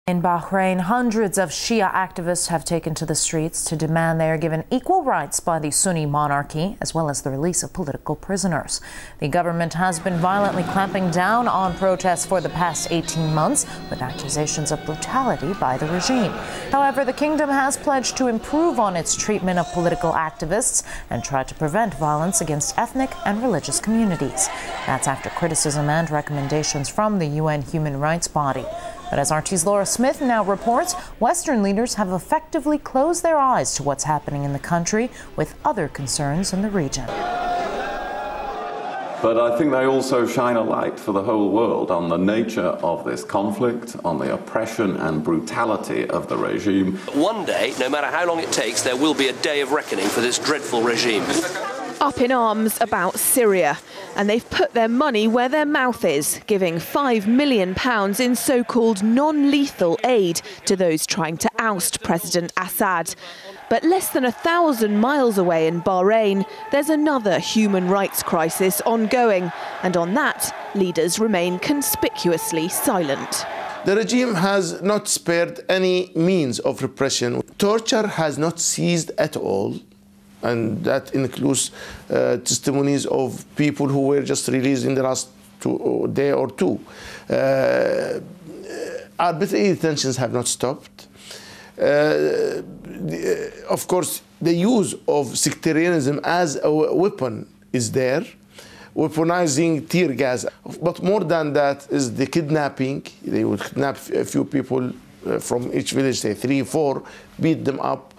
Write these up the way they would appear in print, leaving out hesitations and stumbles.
In Bahrain, hundreds of Shia activists have taken to the streets to demand they are given equal rights by the Sunni monarchy, as well as the release of political prisoners. The government has been violently clamping down on protests for the past 18 months, with accusations of brutality by the regime. However, the kingdom has pledged to improve on its treatment of political activists and try to prevent violence against ethnic and religious communities. That's after criticism and recommendations from the UN human rights body. But as RT's Laura Smith now reports, Western leaders have effectively closed their eyes to what's happening in the country, with other concerns in the region. But I think they also shine a light for the whole world on the nature of this conflict, on the oppression and brutality of the regime. One day, no matter how long it takes, there will be a day of reckoning for this dreadful regime. Up in arms about Syria, and they've put their money where their mouth is, giving £5 million in so-called non-lethal aid to those trying to oust President Assad. But less than 1,000 miles away in Bahrain, there's another human rights crisis ongoing, and on that, leaders remain conspicuously silent. The regime has not spared any means of repression. Torture has not ceased at all. And that includes testimonies of people who were just released in the last day or two. Arbitrary detentions have not stopped. Of course, the use of sectarianism as a weapon is there, weaponizing tear gas. But more than that is the kidnapping. They would kidnap a few people from each village, say 3, 4, beat them up,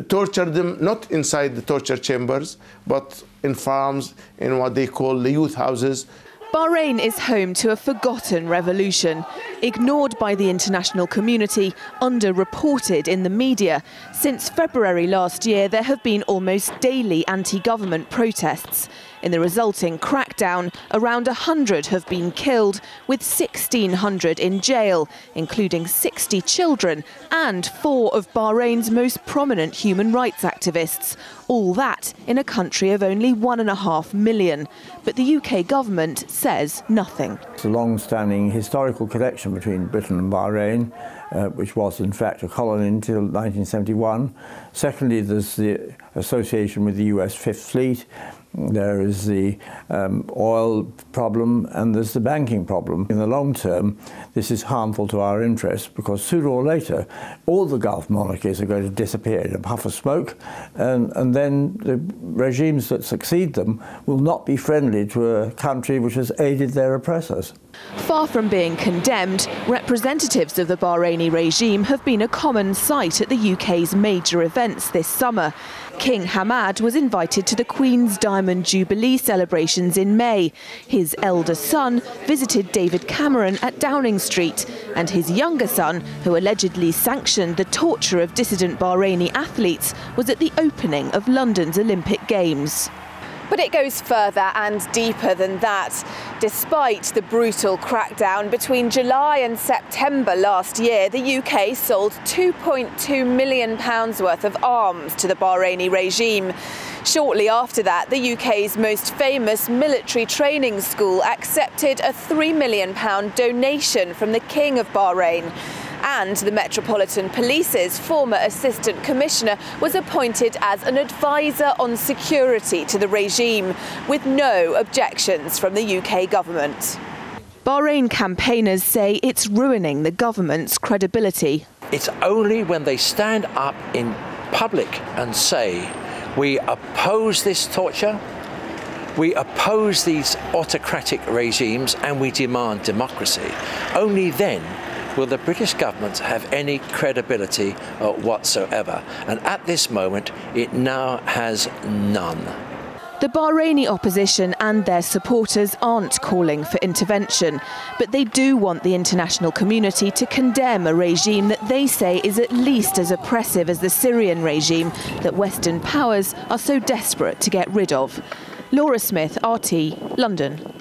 torture them, not inside the torture chambers, but in farms, in what they call the youth houses. Bahrain is home to a forgotten revolution, ignored by the international community, underreported in the media. Since February last year, there have been almost daily anti-government protests. In the resulting crackdown, around 100 have been killed, with 1,600 in jail, including 60 children and 4 of Bahrain's most prominent human rights activists. All that in a country of only 1.5 million. But the UK government says nothing. It's a long-standing historical connection between Britain and Bahrain, which was in fact a colony until 1971. Secondly, there's the association with the US Fifth Fleet. There is the oil problem and there's the banking problem. In the long term, this is harmful to our interests because sooner or later, all the Gulf monarchies are going to disappear in a puff of smoke, and then the regimes that succeed them will not be friendly to a country which has aided their oppressors. Far from being condemned, representatives of the Bahraini regime have been a common sight at the UK's major events this summer. King Hamad was invited to the Queen's Diamond Jubilee celebrations in May. His elder son visited David Cameron at Downing Street, and his younger son, who allegedly sanctioned the torture of dissident Bahraini athletes, was at the opening of London's Olympic Games. But it goes further and deeper than that. Despite the brutal crackdown, between July and September last year, the UK sold £2.2 million worth of arms to the Bahraini regime. Shortly after that, the UK's most famous military training school accepted a £3 million donation from the King of Bahrain. And the Metropolitan Police's former Assistant Commissioner was appointed as an advisor on security to the regime, with no objections from the UK government. Bahrain campaigners say it's ruining the government's credibility. It's only when they stand up in public and say, we oppose this torture, we oppose these autocratic regimes, and we demand democracy, only then will the British government have any credibility whatsoever. And at this moment, it now has none. The Bahraini opposition and their supporters aren't calling for intervention, but they do want the international community to condemn a regime that they say is at least as oppressive as the Syrian regime that Western powers are so desperate to get rid of. Laura Smith, RT, London.